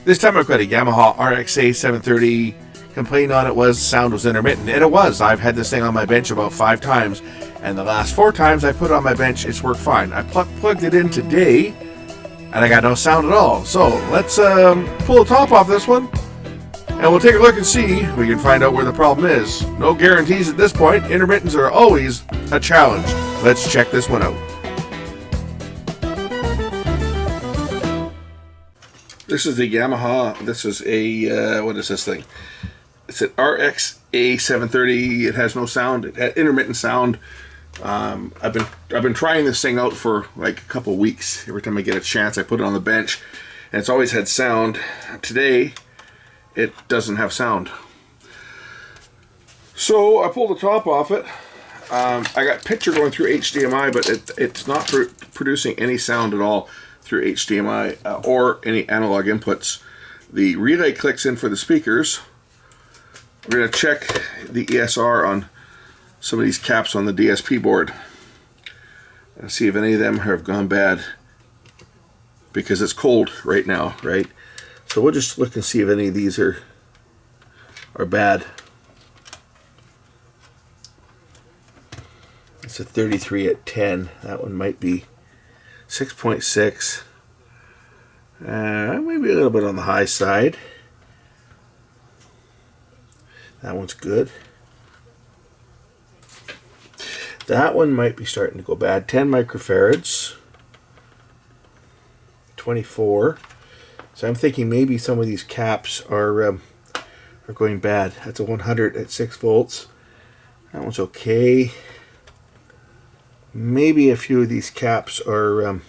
This time I've got a Yamaha RXA730. Complaint on it sound was intermittent, and it was. I've had this thing on my bench about 5 times, and the last 4 times I put it on my bench, it's worked fine. I plugged it in today, and I got no sound at all. So let's pull the top off this one, and we'll take a look and see if we can find out where the problem is. No guarantees at this point. Intermittents are always a challenge. Let's check this one out. This is the Yamaha. This is a, what is this thing? It's an RXA730. It has no sound. It had intermittent sound. I've been trying this thing out for like a couple weeks. Every time I get a chance, I put it on the bench, and it's always had sound. Today, it doesn't have sound. So I pulled the top off it. I got picture going through HDMI, but it's not producing any sound at all through HDMI or any analog inputs. The relay clicks in for the speakers. We're going to check the ESR on some of these caps on the DSP board and see if any of them have gone bad, because it's cold right now, right? So we'll just look and see if any of these are bad. It's a 33 at 10. That one might be 6.6. Maybe a little bit on the high side. That one's good. That one might be starting to go bad. 10 microfarads. 24. So I'm thinking maybe some of these caps are going bad. That's a 100 at 6 volts. That one's okay. Maybe a few of these caps are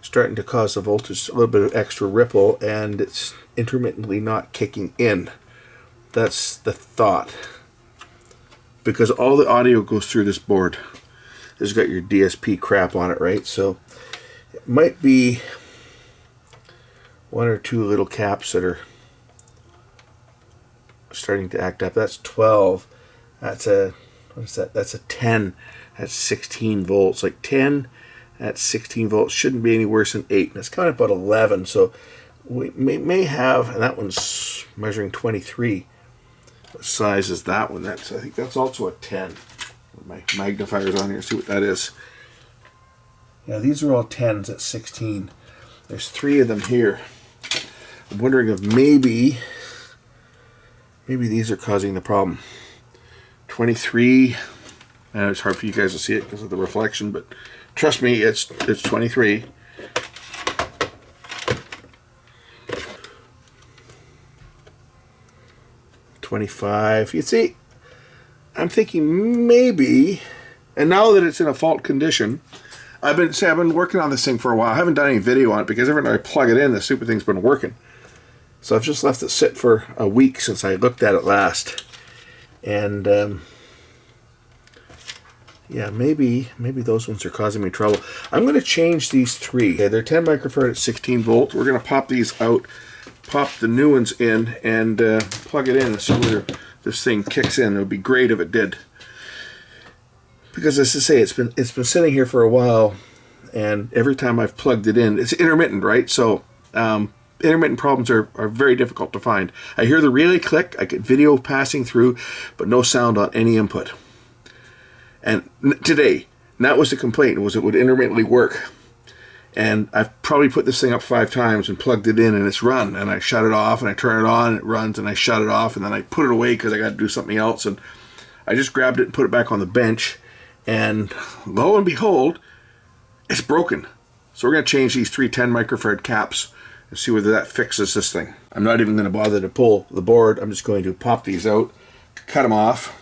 starting to cause the voltage a little bit of extra ripple, and it's intermittently not kicking in. That's the thought, because all the audio goes through this board. It's got your DSP crap on it, right? So it might be 1 or 2 little caps that are starting to act up. That's 12. That's a, what is that? That's a 10. That's 16 volts. Like 10 at 16 volts shouldn't be any worse than 8. And it's coming up about 11. So we may have, and that one's measuring 23. What size is that one? I think that's also a 10. My magnifier's on here, see what that is. Yeah, these are all 10s at 16. There's 3 of them here. I'm wondering if maybe these are causing the problem. 23. It's hard for you guys to see it because of the reflection, but trust me, it's 23. $25. You see, I'm thinking maybe, and now that it's in a fault condition, I've been working on this thing for a while. I haven't done any video on it because every time I plug it in, the stupid thing's been working. So I've just left it sit for a week since I looked at it last, and yeah, maybe those ones are causing me trouble. I'm going to change these 3. Okay, they're 10 microfarad at 16 volt. We're going to pop these out, pop the new ones in, and plug it in and see whether this thing kicks in. It would be great if it did, because as I say, it's been sitting here for a while, and every time I've plugged it in, it's intermittent, right? So intermittent problems are very difficult to find. I hear the relay click, I get video passing through, but no sound on any input. And today, that was the complaint, was it would intermittently work. And I've probably put this thing up 5 times and plugged it in, and it's run. And I shut it off, and I turn it on, and it runs, and I shut it off, and then I put it away because I got to do something else. And I just grabbed it and put it back on the bench, and lo and behold, it's broken. So we're going to change these 3 10 microfarad caps and see whether that fixes this thing. I'm not even going to bother to pull the board. I'm just going to pop these out, cut them off.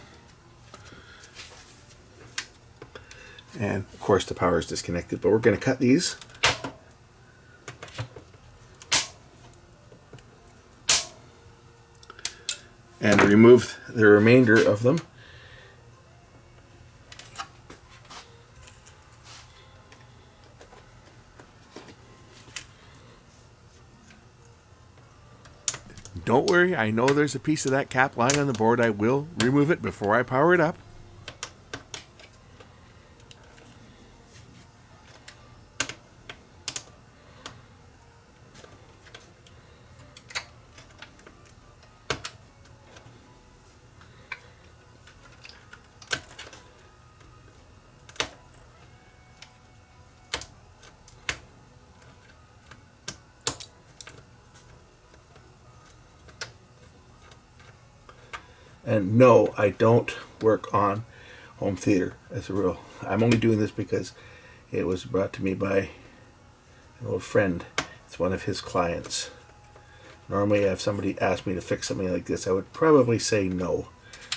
And of course the power is disconnected, but we're going to cut these. And remove the remainder of them. Don't worry, I know there's a piece of that cap lying on the board. I will remove it before I power it up. And no, I don't work on home theater as a rule. I'm only doing this because it was brought to me by an old friend. It's one of his clients. Normally, if somebody asked me to fix something like this, I would probably say no,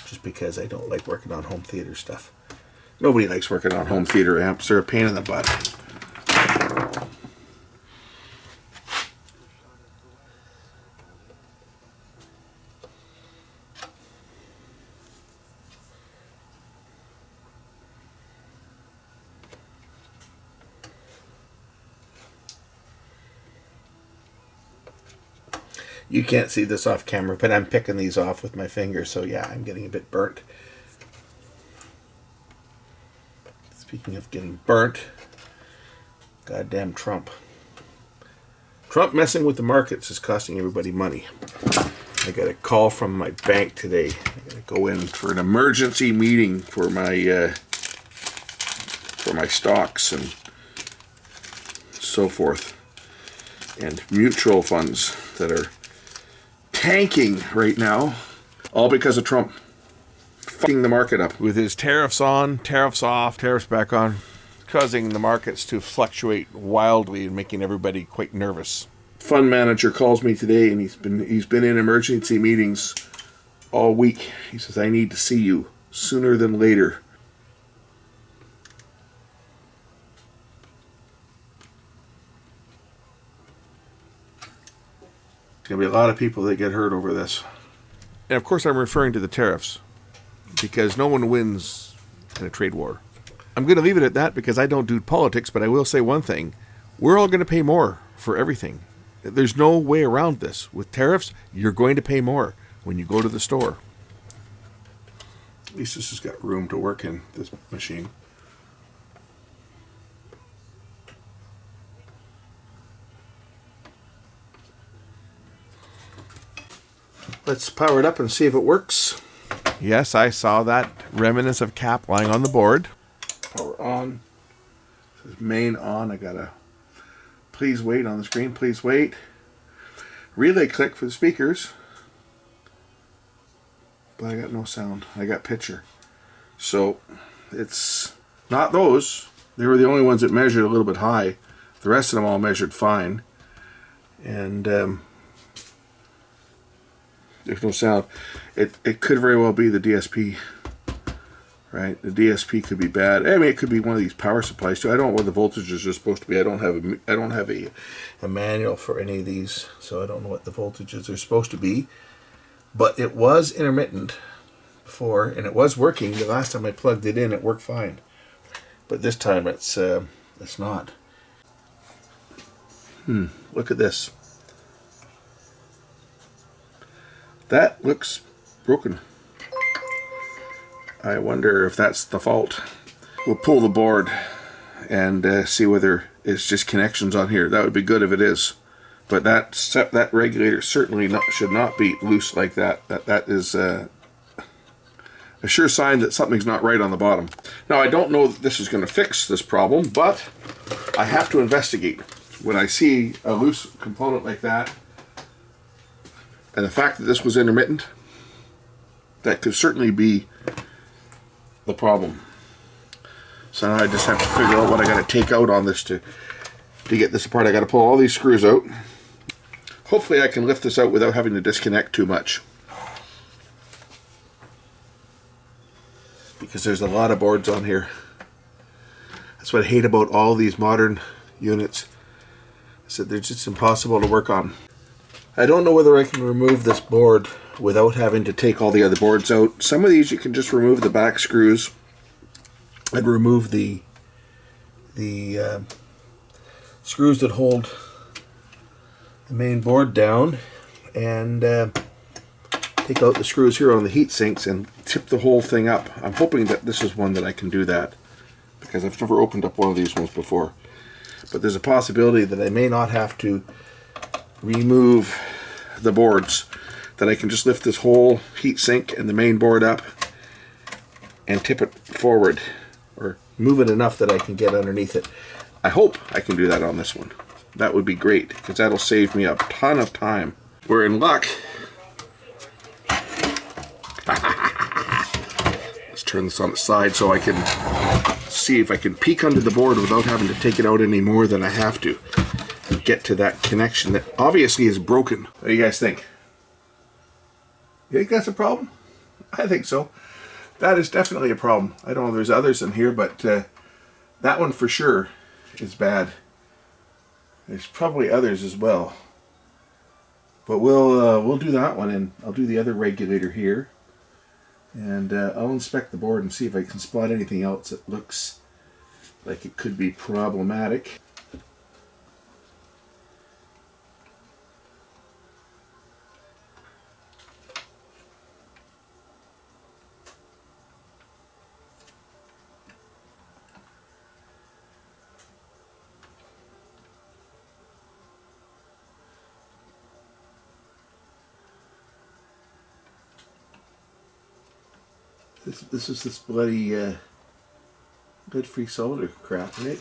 just because I don't like working on home theater stuff. Nobody likes working on home theater amps. They're a pain in the butt. You can't see this off camera, but I'm picking these off with my finger, so yeah, I'm getting a bit burnt. Speaking of getting burnt, goddamn Trump. Trump messing with the markets is costing everybody money. I got a call from my bank today. I gotta go in for an emergency meeting for my stocks and so forth, and mutual funds that are tanking right now, all because of Trump fucking the market up with his tariffs on, tariffs off, tariffs back on, causing the markets to fluctuate wildly and making everybody quite nervous. Fund manager calls me today, and he's been in emergency meetings all week. He says, I need to see you sooner than later. There's going to be a lot of people that get hurt over this. And of course I'm referring to the tariffs, because no one wins in a trade war. I'm going to leave it at that because I don't do politics, but I will say one thing. We're all going to pay more for everything. There's no way around this. With tariffs, you're going to pay more when you go to the store. At least this has got room to work in, this machine. Let's power it up and see if it works. Yes, I saw that remnants of cap lying on the board. Power on. This is main on. I gotta please wait on the screen. Please wait. Relay click for the speakers. But I got no sound. I got picture. So it's not those. They were the only ones that measured a little bit high. The rest of them all measured fine. And there's no sound. It could very well be the DSP, right? The DSP could be bad. I mean, it could be one of these power supplies too. I don't know what the voltages are supposed to be. I don't have a manual for any of these, so I don't know what the voltages are supposed to be. But it was intermittent before, and it was working. The last time I plugged it in, it worked fine. But this time it's not. Look at this. That looks broken. I wonder if that's the fault. We'll pull the board and see whether it's just connections on here. That would be good if it is. But that regulator certainly should not be loose like that. That is a sure sign that something's not right on the bottom. Now, I don't know that this is going to fix this problem, but I have to investigate. When I see a loose component like that, and the fact that this was intermittent, that could certainly be the problem. So now I just have to figure out what I got to take out on this to get this apart. I got to pull all these screws out. Hopefully I can lift this out without having to disconnect too much, because there's a lot of boards on here. That's what I hate about all these modern units. I said they're just impossible to work on. I don't know whether I can remove this board without having to take all the other boards out. Some of these you can just remove the back screws and remove the screws that hold the main board down, and take out the screws here on the heat sinks and tip the whole thing up. I'm hoping that this is one that I can do that, because I've never opened up one of these ones before. But there's a possibility that I may not have to remove the boards, that I can just lift this whole heat sink and the main board up and tip it forward, or move it enough that I can get underneath it. I hope I can do that on this one. That would be great, because that'll save me a ton of time. We're in luck. turn this on the side so I can see if I can peek under the board without having to take it out any more than I have to get to that connection that obviously is broken. What do you guys think? You think that's a problem? I think so. That is definitely a problem. I don't know if there's others in here, but that one for sure is bad. There's probably others as well. But we'll do that one, and I'll do the other regulator here. And I'll inspect the board and see if I can spot anything else that looks like it could be problematic. This is this bloody lead-free solder crap, right?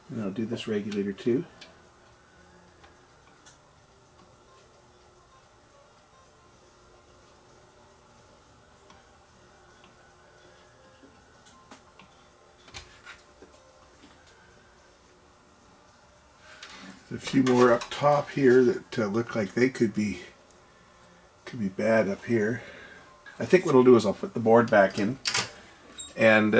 And I'll do this regulator too. A few more up top here that look like they could be bad up here. I think what I'll do is I'll put the board back in and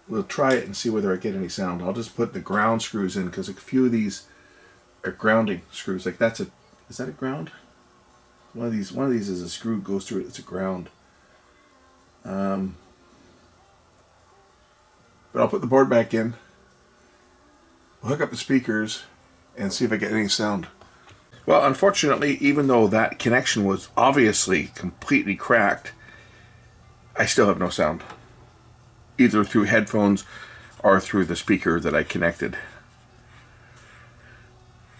we'll try it and see whether I get any sound. I'll just put the ground screws in because a few of these are grounding screws. Like is that a ground? One of these is a screw goes through it. It's a ground. But I'll put the board back in. We'll hook up the speakers and see if I get any sound. Well, unfortunately, even though that connection was obviously completely cracked, I still have no sound. Either through headphones or through the speaker that I connected.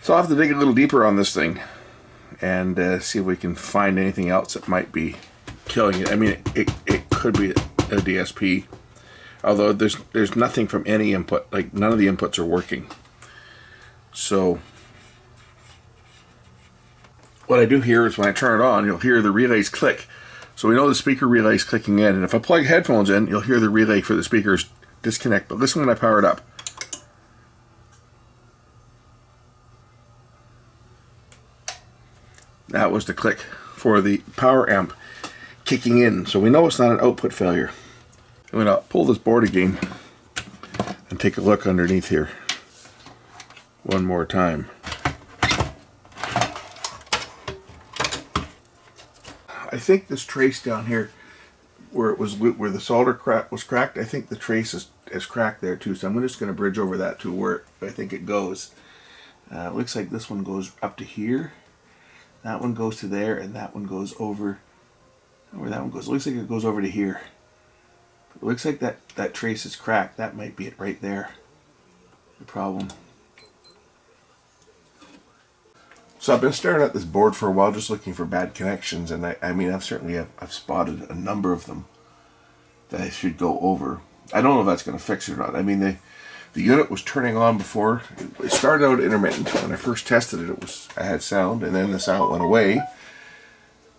So I'll have to dig a little deeper on this thing and see if we can find anything else that might be killing it. I mean, it could be a DSP. Although there's nothing from any input, like none of the inputs are working. So what I do here is when I turn it on, you'll hear the relays click. So we know the speaker relay is clicking in, and if I plug headphones in, you'll hear the relay for the speakers disconnect. But listen when I power it up. That was the click for the power amp kicking in. So we know it's not an output failure. I'm going to pull this board again and take a look underneath here one more time. I think this trace down here where the solder was cracked, I think the trace is cracked there too, so I'm just going to bridge over that to where I think it goes. It looks like this one goes up to here, that one goes to there, and that one goes over where that one goes. It looks like it goes over to here. It looks like that trace is cracked. That might be it right there. The problem. So I've been staring at this board for a while, just looking for bad connections, and I mean I've spotted a number of them that I should go over. I don't know if that's going to fix it or not. I mean the unit was turning on before. It started out intermittent. When I first tested it, I had sound, and then the sound went away.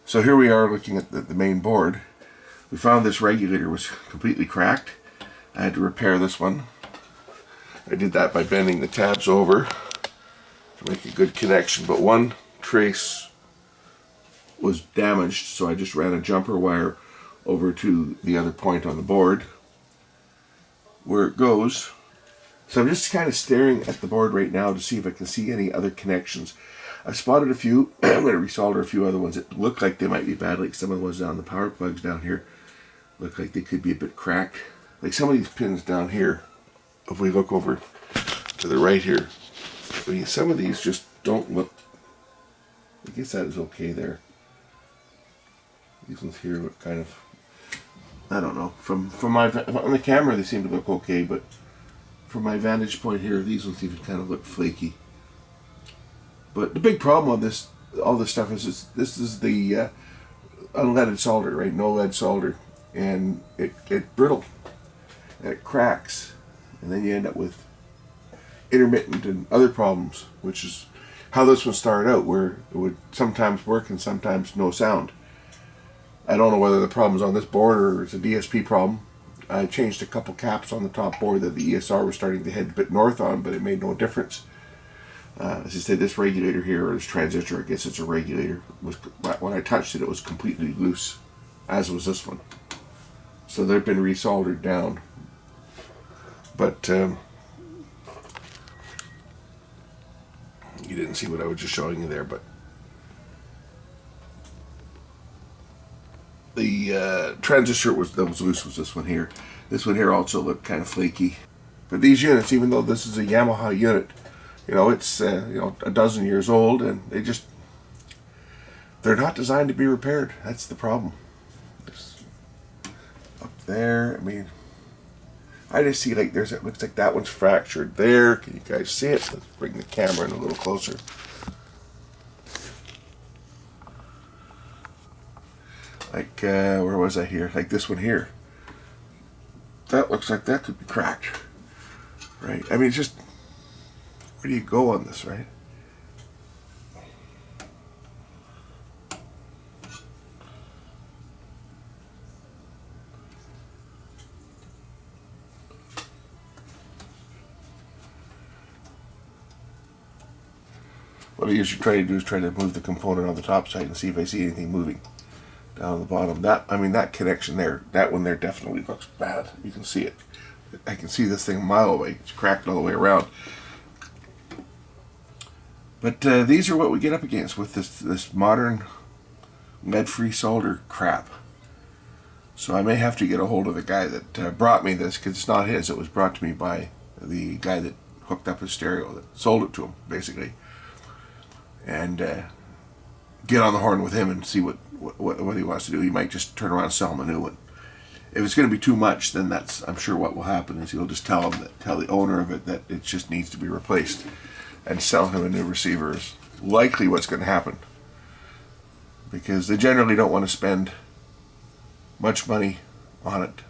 So here we are looking at the main board. We found this regulator was completely cracked. I had to repair this one. I did that by bending the tabs over to make a good connection, but one trace was damaged, so I just ran a jumper wire over to the other point on the board where it goes. So I'm just kind of staring at the board right now to see if I can see any other connections. I spotted a few. I'm going to resolder a few other ones that look like they might be bad, like some of the ones down the power plugs down here look like they could be a bit cracked. Like some of these pins down here, if we look over to the right here, I mean, some of these just don't look, I guess that is okay there. These ones here look kind of, I don't know, from on the camera they seem to look okay, but from my vantage point here, these ones even kind of look flaky. But the big problem on this, all this stuff is this is the unleaded solder, right? No lead solder, and it brittle and it cracks, and then you end up with intermittent and other problems, which is how this one started out, where it would sometimes work and sometimes no sound. I don't know whether the problem's on this board or it's a DSP problem. I changed a couple caps on the top board that the ESR was starting to head a bit north on, but it made no difference. As I said, this regulator here, or this transistor, I guess it's a regulator, was, when I touched it, it was completely loose, as was this one. So they've been resoldered down. But you didn't see what I was just showing you there, but the transistor that was loose was this one here. This one here also looked kind of flaky. But these units, even though this is a Yamaha unit, you know, it's a dozen years old, and they're not designed to be repaired. That's the problem. It's up there, I mean, I just see like it looks like that one's fractured there. Can you guys see it? Let's bring the camera in a little closer. Like, where was I here? Like this one here. That looks like that could be cracked. Right? I mean, it's just, where do you go on this, right? What I usually try to do is try to move the component on the top side and see if I see anything moving down the bottom. That connection there, that one there definitely looks bad. You can see it. I can see this thing a mile away. It's cracked all the way around. But these are what we get up against with this modern lead-free solder crap. So I may have to get a hold of the guy that brought me this, because it's not his. It was brought to me by the guy that hooked up his stereo, that sold it to him, basically. And get on the horn with him and see what he wants to do. He might just turn around and sell him a new one. If it's going to be too much, then I'm sure what will happen is he'll just tell the owner of it that it just needs to be replaced, and sell him a new receiver is likely what's going to happen, because they generally don't want to spend much money on it.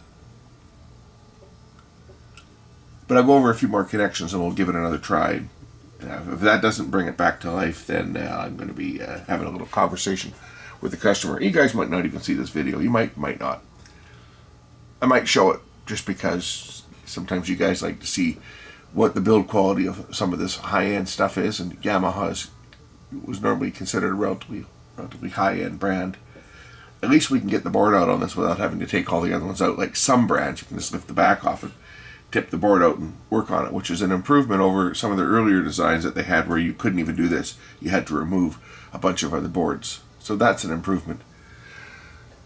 But I'll go over a few more connections and we'll give it another try. If that doesn't bring it back to life, then I'm going to be having a little conversation with the customer. You guys might not even see this video. You might not. I might show it just because sometimes you guys like to see what the build quality of some of this high-end stuff is, and Yamaha was normally considered a relatively high-end brand. At least we can get the board out on this without having to take all the other ones out. Like some brands, you can just lift the back off and tip the board out and work on it, which is an improvement over some of the earlier designs that they had where you couldn't even do this. You had to remove a bunch of other boards. So that's an improvement.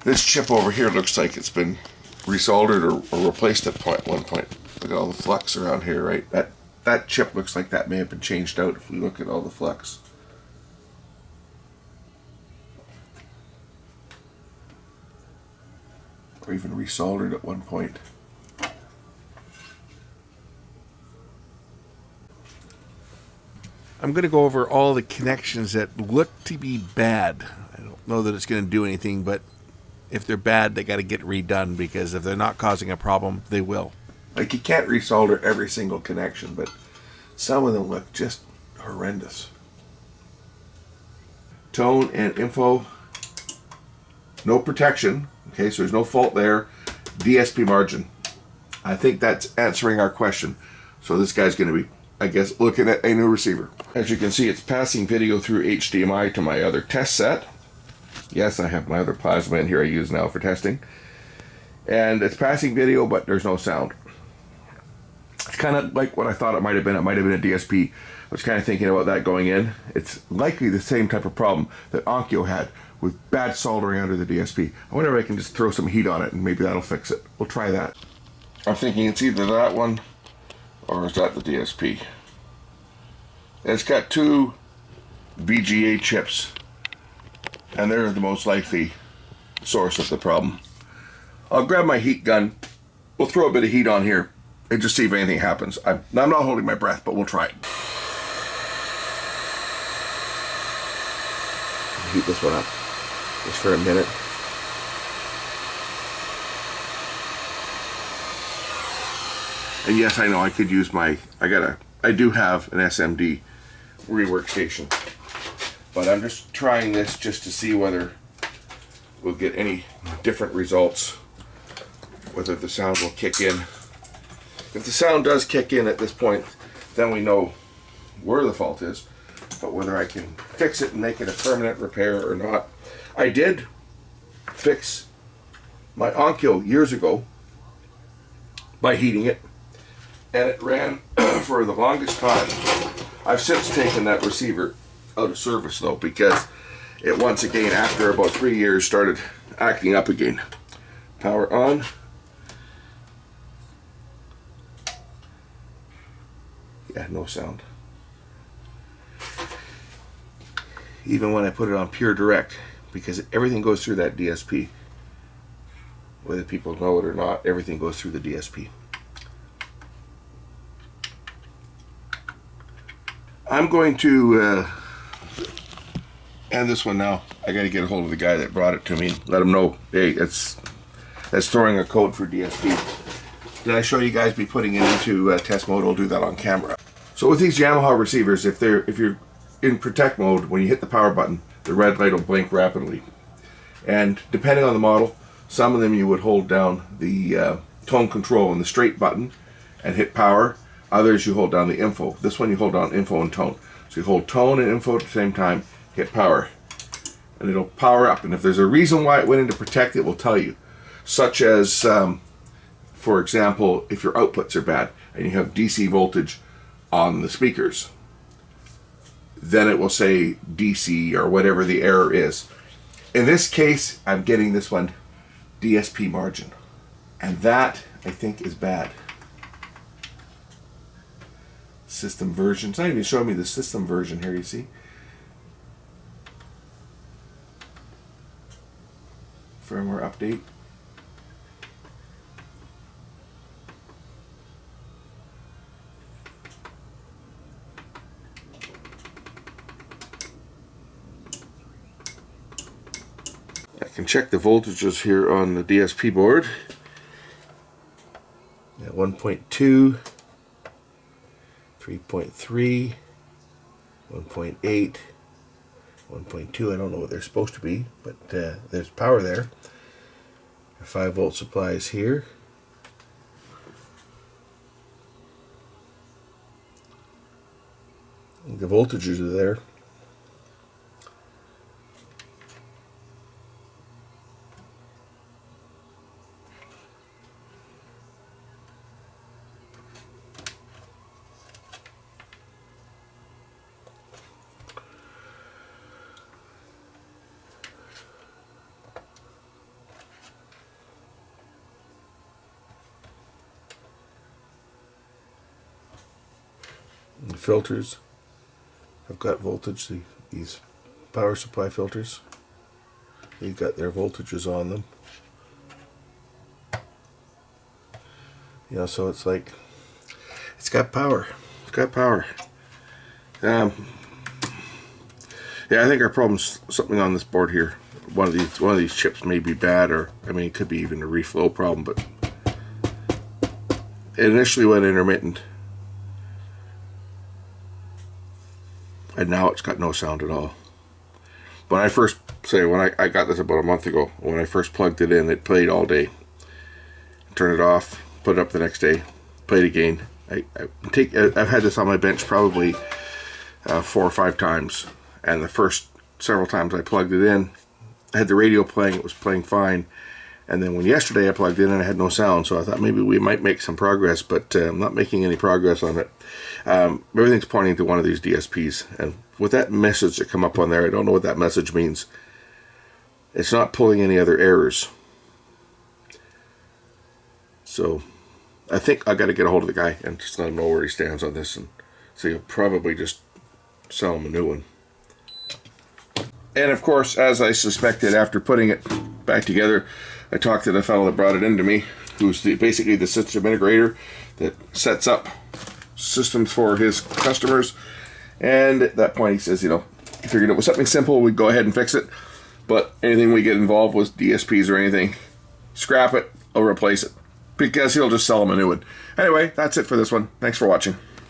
This chip over here looks like it's been resoldered or replaced at one point. Look at all the flux around here, right? That chip looks like that may have been changed out if we look at all the flux. Or even resoldered at one point. I'm going to go over all the connections that look to be bad. I don't know that it's going to do anything, but if they're bad, they got to get redone, because if they're not causing a problem, they will. Like, you can't resolder every single connection, but some of them look just horrendous. Tone and info, no protection. Okay, so there's no fault there. DSP margin. I think that's answering our question. So this guy's going to be, I guess, looking at a new receiver. As you can see, it's passing video through HDMI to my other test set. Yes, I have my other plasma in here I use now for testing. And it's passing video, but there's no sound. It's kind of like what I thought it might have been. It might have been a DSP. I was kind of thinking about that going in. It's likely the same type of problem that Onkyo had with bad soldering under the DSP. I wonder if I can just throw some heat on it and maybe that'll fix it. We'll try that. I'm thinking it's either that one or is that the DSP. It's got two VGA chips, and they're the most likely source of the problem. I'll grab my heat gun. We'll throw a bit of heat on here and just see if anything happens. I'm not holding my breath, but we'll try it. Heat this one up just for a minute. And yes, I know I could use I do have an SMD rework station. But I'm just trying this just to see whether we'll get any different results, whether the sound will kick in. If the sound does kick in at this point, then we know where the fault is. But whether I can fix it and make it a permanent repair or not. I did fix my Onkyo years ago by heating it, and it ran for the longest time. I've since taken that receiver out of service though, because it once again, after about 3 years, started acting up again. Power on. Yeah, no sound. Even when I put it on pure direct, because everything goes through that DSP. Whether people know it or not, everything goes through the DSP. I'm going to end this one now. I got to get a hold of the guy that brought it to me. Let him know, hey, that's throwing a code for DSP. Did I show you guys me putting it into test mode? I'll do that on camera. So with these Yamaha receivers, if you're in protect mode, when you hit the power button, the red light will blink rapidly. And depending on the model, some of them you would hold down the tone control and the straight button and hit power. Others you hold down the info. This one you hold down info and tone. So you hold tone and info at the same time, hit power, and it'll power up. And if there's a reason why it went into protect, it will tell you. Such as, for example, if your outputs are bad and you have DC voltage on the speakers, then it will say DC or whatever the error is. In this case, I'm getting this one DSP margin, and that I think is bad. System version. It's not even showing me the system version here, you see. Firmware update. I can check the voltages here on the DSP board. At 1.2, 3.3, 1.8, 1.2. I don't know what they're supposed to be, but there's power there. A 5-volt supply is here. And the voltages are there. The filters have got voltage. These power supply filters, they've got their voltages on them. You know, so it's like it's got power. It's got power. Yeah, I think our problem's something on this board here. One of these chips may be bad, or I mean, it could be even a reflow problem. But it initially went intermittent, and now it's got no sound at all. When I first I got this about a month ago. When I first plugged it in, it played all day. Turn it off, put it up the next day, played again. I've had this on my bench probably 4 or 5 times, and the first several times I plugged it in, I had the radio playing, it was playing fine, and then when yesterday I plugged in and I had no sound, so I thought maybe we might make some progress, but I'm not making any progress on it. Everything's pointing to one of these DSPs, and with that message that come up on there, I don't know what that message means. It's not pulling any other errors. So I think I got to get a hold of the guy and just let him know where he stands on this, and so he'll probably just sell him a new one. And of course, as I suspected, after putting it back together, I talked to the fellow that brought it into me, who's basically the system integrator that sets up systems for his customers. And at that point he says, you know, he figured it was something simple, we'd go ahead and fix it, but anything we get involved with DSPs or anything, scrap it or replace it, because he'll just sell them a new one. Anyway, that's it for this one. Thanks for watching.